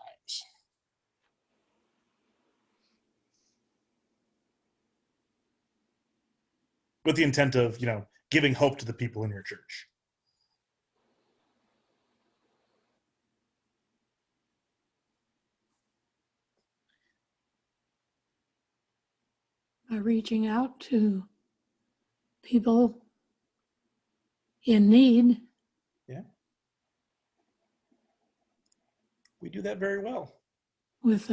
With the intent of, giving hope to the people in your church. By reaching out to people in need. Yeah. We do that very well. with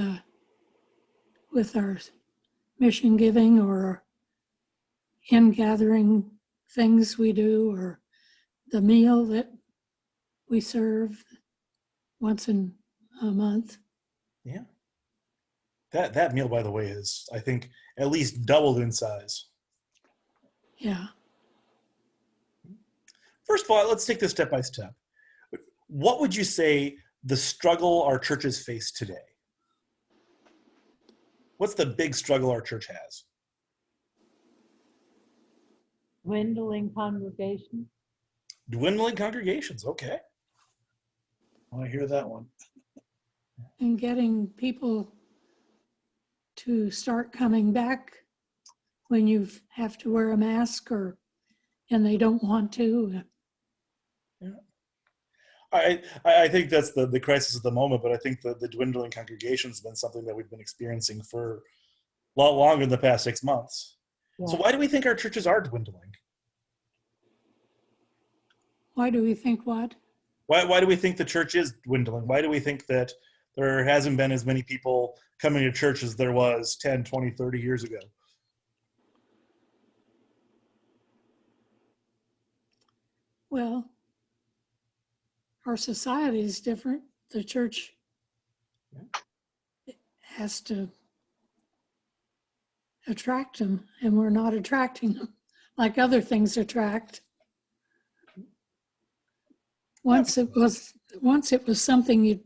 our mission giving or in gathering things we do, or the meal that we serve once in a month. Yeah. That meal, by the way, is, I think, at least doubled in size. Yeah. First of all, let's take this step by step. What would you say the struggle our churches face today? What's the big struggle our church has? Dwindling congregation. Dwindling congregations, okay. I hear that one. And getting people to start coming back when you have to wear a mask and they don't want to. I think that's the crisis at the moment, but I think the dwindling congregation has been something that we've been experiencing for a lot longer than the past 6 months. Yeah. So why do we think our churches are dwindling? Why do we think what? Why do we think the church is dwindling? Why do we think that there hasn't been as many people coming to church as there was 10, 20, 30 years ago? Well, our society is different. The church has to attract them, and we're not attracting them like other things attract. Once it was something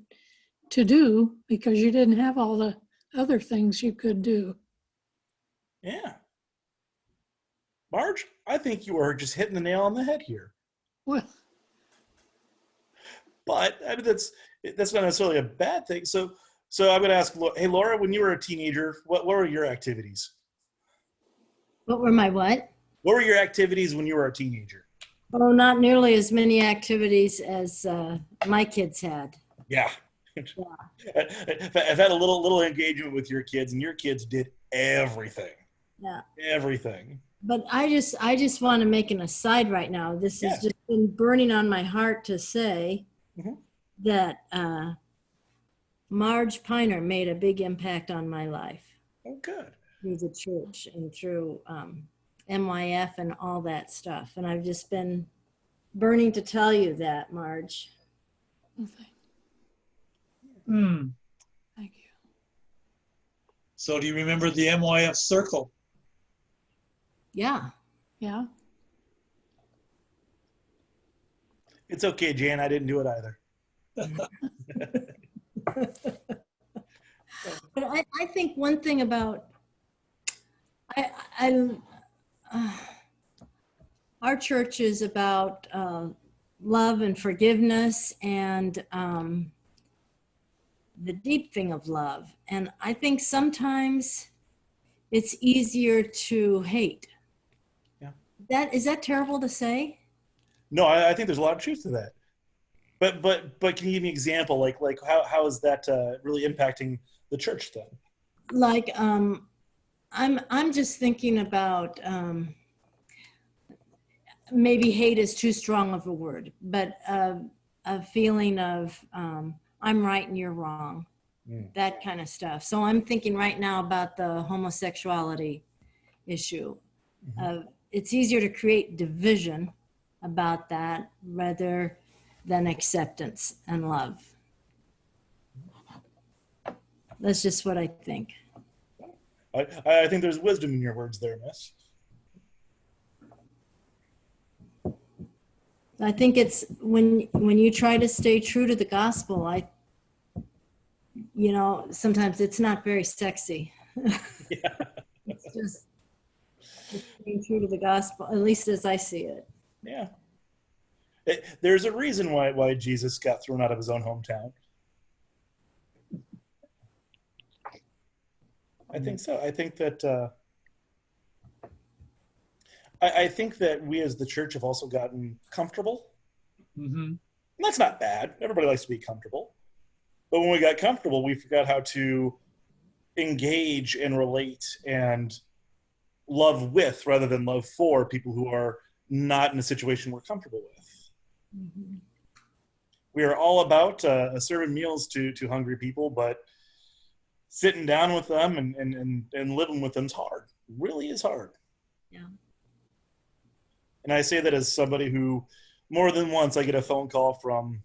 to do because you didn't have all the other things you could do. Yeah. Marge, I think you are just hitting the nail on the head here. Well, But I mean, that's not necessarily a bad thing. So I'm going to ask, hey, Laura, when you were a teenager, what were your activities? What were my what? What were your activities when you were a teenager? Oh, not nearly as many activities as my kids had. Yeah. I've had a little engagement with your kids, and your kids did everything. Yeah. Everything. But I just want to make an aside right now. This has just been burning on my heart to say that Marge Piner made a big impact on my life. Oh, good. Through the church and through MYF and all that stuff. And I've just been burning to tell you that, Marge. thank you. So do you remember the MYF circle? Yeah. Yeah. It's okay, Jan. I didn't do it either. But I think one thing about our church is about love and forgiveness and the deep thing of love. And I think sometimes it's easier to hate. Yeah. Is that terrible to say? No, I think there's a lot of truth to that. But can you give me an example? Like how is that really impacting the church then? Like I'm just thinking about maybe hate is too strong of a word, but a feeling of I'm right and you're wrong, that kind of stuff. So I'm thinking right now about the homosexuality issue. It's easier to create division about that rather than acceptance and love. That's just what I think. I think there's wisdom in your words there, miss. I think it's when you try to stay true to the gospel, sometimes it's not very sexy. Yeah. It's just staying true to the gospel, at least as I see it. Yeah. There's a reason why Jesus got thrown out of his own hometown. I think so. I think that I think that we as the church have also gotten comfortable. And that's not bad. Everybody likes to be comfortable. But when we got comfortable, we forgot how to engage and relate and love with rather than love for people who are not in a situation we're comfortable with. We are all about serving meals to hungry people, but sitting down with them and living with them is hard. It really is hard. Yeah. And I say that as somebody who, more than once, I get a phone call from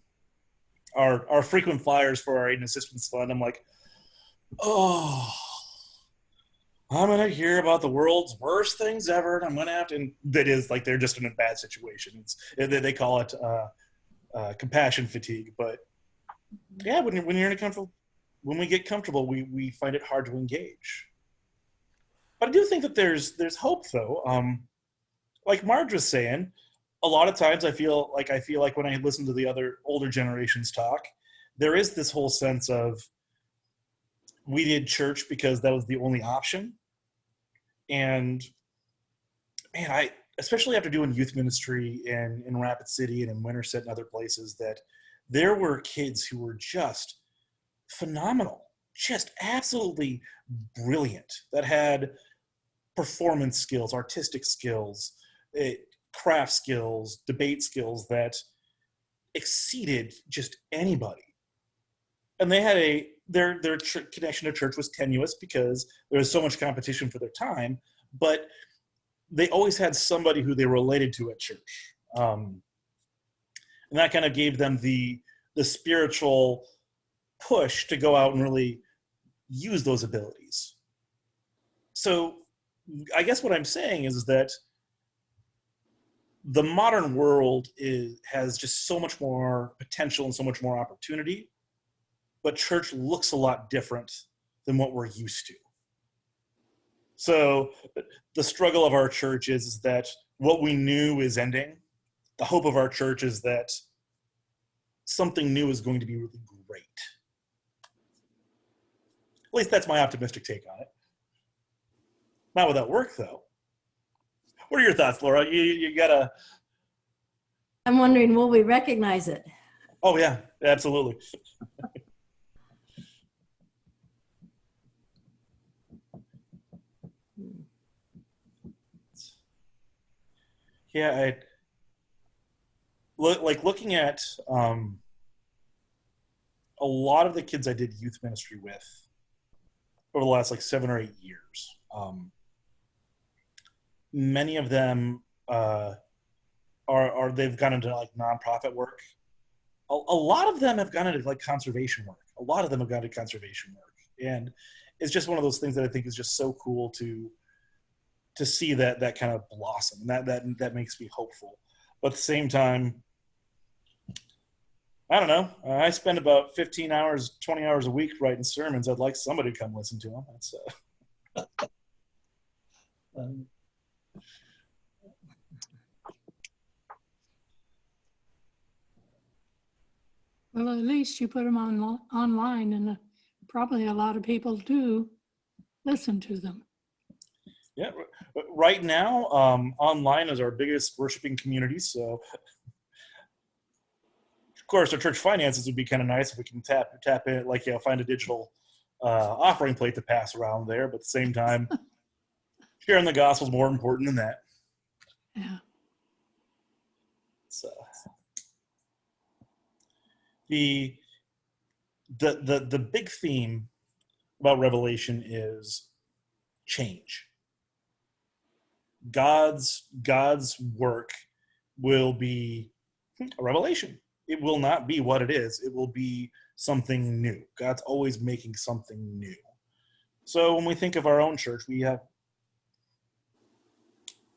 our frequent flyers for our Aid and Assistance Fund. I'm like, oh, I'm going to hear about the world's worst things ever. And I'm going to have to, and that is like, they're just in a bad situation. They call it compassion fatigue. But yeah, when you're in a comfortable, when we get comfortable, we find it hard to engage. But I do think that there's hope though. Like Marge was saying, a lot of times I feel like when I listen to the other older generations talk, there is this whole sense of, we did church because that was the only option. And man, I, especially after doing youth ministry in Rapid City and in Winterset and other places, that there were kids who were just phenomenal, just absolutely brilliant, that had performance skills, artistic skills, craft skills, debate skills that exceeded just anybody. And they had their connection to church was tenuous because there was so much competition for their time, but they always had somebody who they related to at church. And that kind of gave them the spiritual push to go out and really use those abilities. So I guess what I'm saying is that the modern world has just so much more potential and so much more opportunity, but church looks a lot different than what we're used to. So the struggle of our church is that what we knew is ending. The hope of our church is that something new is going to be really great. At least that's my optimistic take on it. Not without work, though. What are your thoughts, Laura? You gotta... I'm wondering, will we recognize it? Oh, yeah, absolutely. Yeah, looking at a lot of the kids I did youth ministry with over the last 7 or 8 years. Many of them they've gone into nonprofit work. A lot of them have gone into conservation work. A lot of them have gone to conservation work, and it's just one of those things that I think is just so cool to see that kind of blossom. That makes me hopeful. But at the same time, I don't know. I spend about 15 hours, 20 hours a week writing sermons. I'd like somebody to come listen to them. That's Well, at least you put them online, and probably a lot of people do listen to them. Yeah, right now, online is our biggest worshiping community. So, of course, our church finances would be kind of nice if we can tap in, find a digital offering plate to pass around there. But at the same time, sharing the gospel is more important than that. Yeah. So, the big theme about Revelation is change. God's work will be a revelation. It will not be what it is. It will be something new. God's always making something new. So when we think of our own church,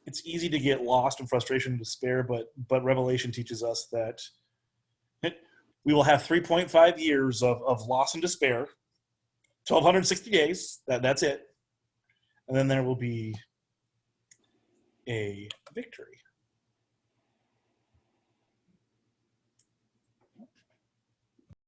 it's easy to get lost in frustration and despair, but Revelation teaches us that we will have 3.5 years of loss and despair, 1,260 days, that's it. And then there will be a victory.